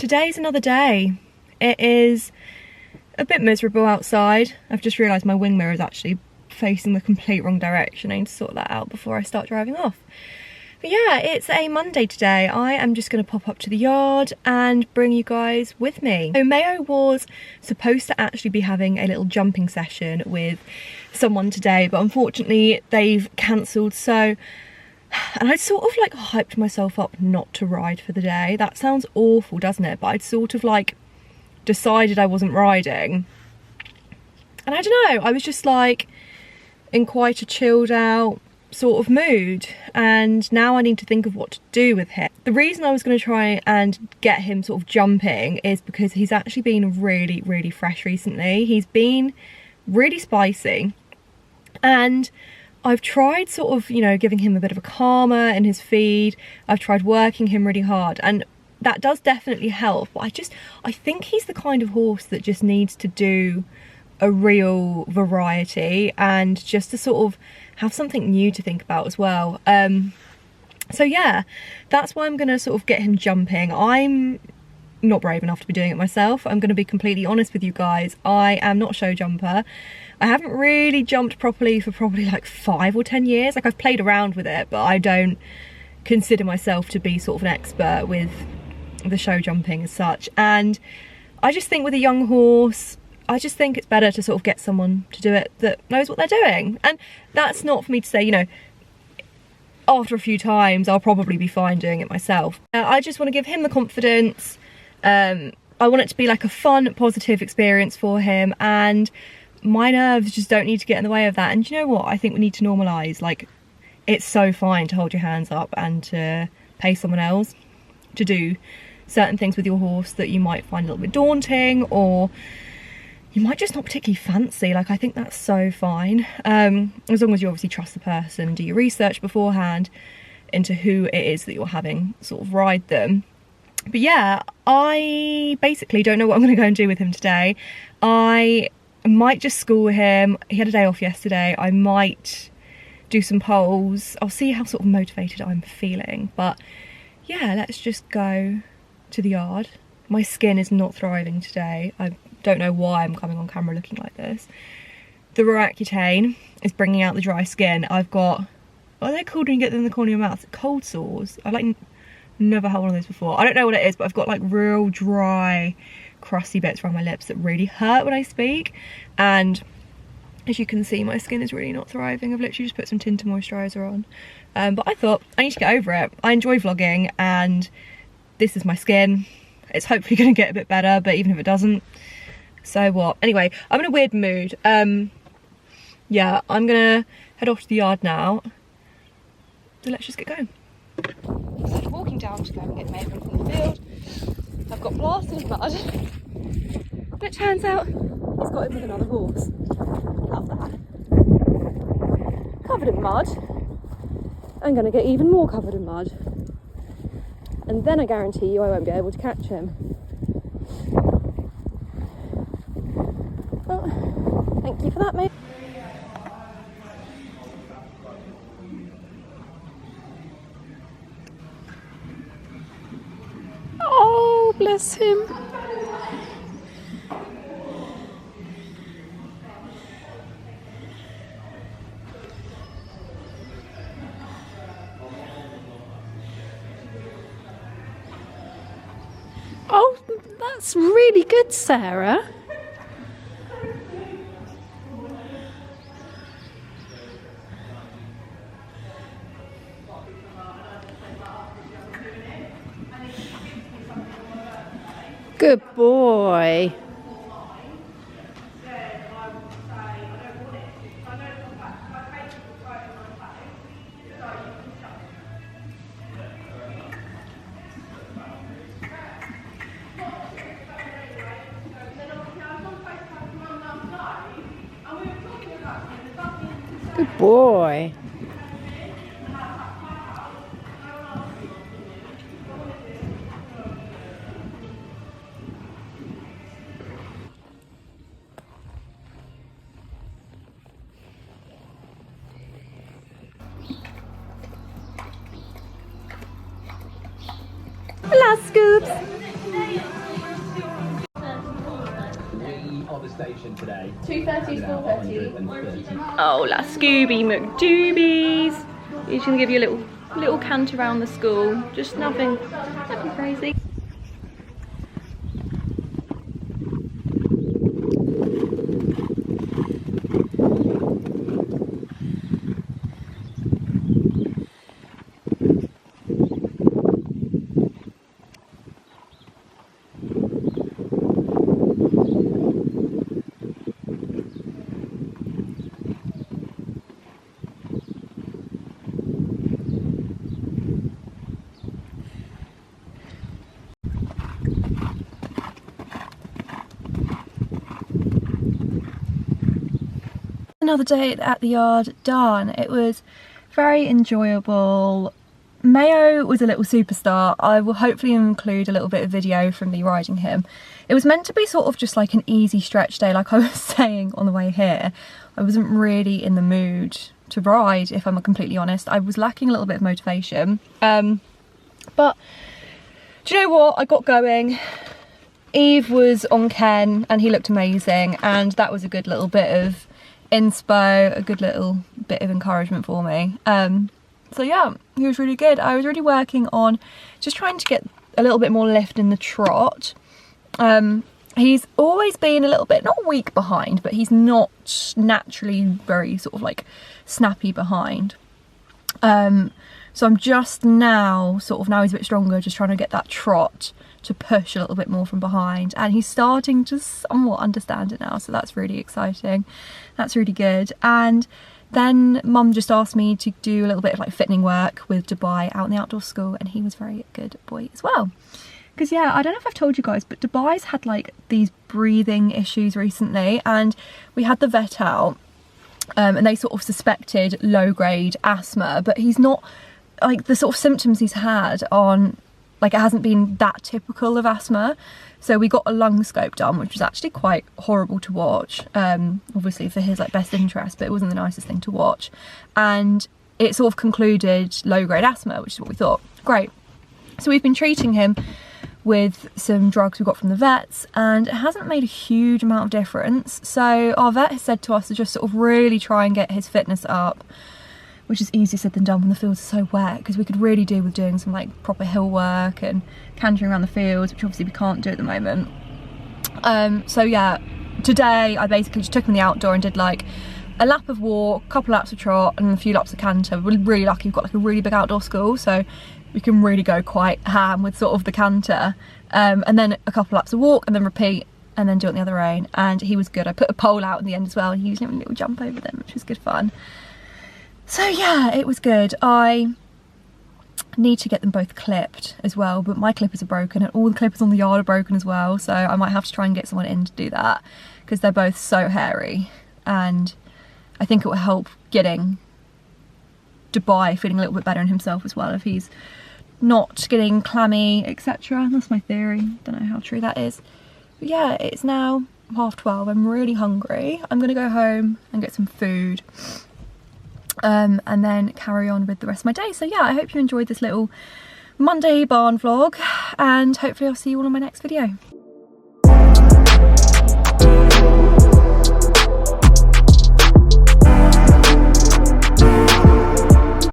Today's another day. It is a bit miserable outside. I've just realised my wing mirror is actually facing the complete wrong direction. I need to sort that out before I start driving off. But yeah, it's a Monday today. I am just going to pop up to the yard and bring you guys with me. So Mayo was supposed to actually be having a little jumping session with someone today, but unfortunately they've cancelled. So, and I'd sort of like hyped myself up not to ride for the day. That sounds awful, doesn't it? But I'd sort of like decided I wasn't riding. And I don't know, I was just like in quite a chilled out sort of mood, and now I need to think of what to do with him. The reason I was going to try and get him sort of jumping is because he's actually been really fresh recently. He's been really spicy, and I've tried sort of, you know, giving him a bit of a calmer in his feed. I've tried working him really hard, and that does definitely help, but I think he's the kind of horse that just needs to do a real variety and just to sort of have something new to think about as well. So yeah, that's why I'm gonna sort of get him jumping. I'm not brave enough to be doing it myself. I'm gonna be completely honest with you guys. I am not a show jumper. I haven't really jumped properly for probably like 5 or 10 years. Like, I've played around with it, but I don't consider myself to be sort of an expert with the show jumping as such. And I just think with a young horse, I just think it's better to sort of get someone to do it that knows what they're doing. And that's not for me to say, you know, after a few times I'll probably be fine doing it myself. I just want to give him the confidence. I want it to be like a fun, positive experience for him, and my nerves just don't need to get in the way of that. And you know what? I think we need to normalise, like, it's so fine to hold your hands up and to pay someone else to do certain things with your horse that you might find a little bit daunting, or you might just not particularly fancy. Like, I think that's so fine. As long as you obviously trust the person, do your research beforehand into who it is that you're having sort of ride them. But yeah, I basically don't know what I'm going to go and do with him today. I might just school him. He had a day off yesterday. I might do some polls. I'll see how sort of motivated I'm feeling. But yeah, let's just go to the yard. My skin is not thriving today. I don't know why I'm coming on camera looking like this. The Roaccutane is bringing out the dry skin. I've got, what are they called when you get them in the corner of your mouth? Cold sores. I like never had one of those before. I don't know what it is, but I've got like real dry, crusty bits around my lips that really hurt when I speak. And as you can see, my skin is really not thriving. I've literally just put some tinted moisturiser on. But I thought I need to get over it. I enjoy vlogging, and this is my skin. It's hopefully going to get a bit better, but even if it doesn't, so what? Anyway, I'm in a weird mood. Yeah, I'm gonna head off to the yard now. So let's just get going. So walking down to go and get Maven from the field. I've got blasted mud. And it turns out he's got him with another horse. Love that. Covered in mud. I'm gonna get even more covered in mud. And then I guarantee you I won't be able to catch him. Well, thank you for that, mate. Oh, bless him. Oh, that's really good, Sarah. Good boy. Good boy. Hello, Scoops. station today. 2:30 to 4:30. Oh, la Scooby McDoobies. He's gonna give you a little cant around the school. Just nothing crazy. Another day at the yard done. It was very enjoyable. Mayo was a little superstar. I will hopefully include a little bit of video from me riding him. It was meant to be sort of just like an easy stretch day, like I was saying on the way here. I wasn't really in the mood to ride, if I'm completely honest. I was lacking a little bit of motivation. But do you know what? I got going. Eve was on Ken and he looked amazing, and that was a good little bit of inspo, a good little bit of encouragement for me. So yeah, he was really good. I was really working on just trying to get a little bit more lift in the trot. He's always been a little bit, not weak behind, but he's not naturally very sort of like snappy behind. So I'm just now, sort of now he's a bit stronger, just trying to get that trot to push a little bit more from behind, and he's starting to somewhat understand it now, so that's really exciting. That's really good. And then Mum just asked me to do a little bit of like fitting work with Dubai out in the outdoor school, and he was very good boy as well. Because yeah, I don't know if I've told you guys, but Dubai's had like these breathing issues recently, and we had the vet out and they sort of suspected low-grade asthma, but he's not, like the sort of symptoms he's had on, like it hasn't been that typical of asthma. So we got a lung scope done, which was actually quite horrible to watch, obviously for his like best interest, but it wasn't the nicest thing to watch. And it sort of concluded low-grade asthma, which is what we thought. Great. So we've been treating him with some drugs we got from the vets, and it hasn't made a huge amount of difference. So our vet has said to us to just sort of really try and get his fitness up, which is easier said than done when the fields are so wet, because we could really do with doing some like proper hill work and cantering around the fields, which obviously we can't do at the moment. So yeah, today I basically just took him in the outdoor and did like a lap of walk, a couple laps of trot, and a few laps of canter. We're really lucky we've got like a really big outdoor school, so we can really go quite ham with sort of the canter. And then a couple laps of walk and then repeat, and then do it in the other rain. And he was good. I put a pole out in the end as well, and he was doing a little jump over them, which was good fun. So yeah, it was good. I need to get them both clipped as well, but my clippers are broken and all the clippers on the yard are broken as well, so I might have to try and get someone in to do that, because they're both so hairy, and I think it will help getting Dubai feeling a little bit better in himself as well if he's not getting clammy, etc. That's my theory. Don't know how true that is. But yeah, it's now 12:30. I'm really hungry. I'm gonna go home and get some food. And then carry on with the rest of my day. So yeah, I hope you enjoyed this little Monday barn vlog, and hopefully I'll see you all in my next video.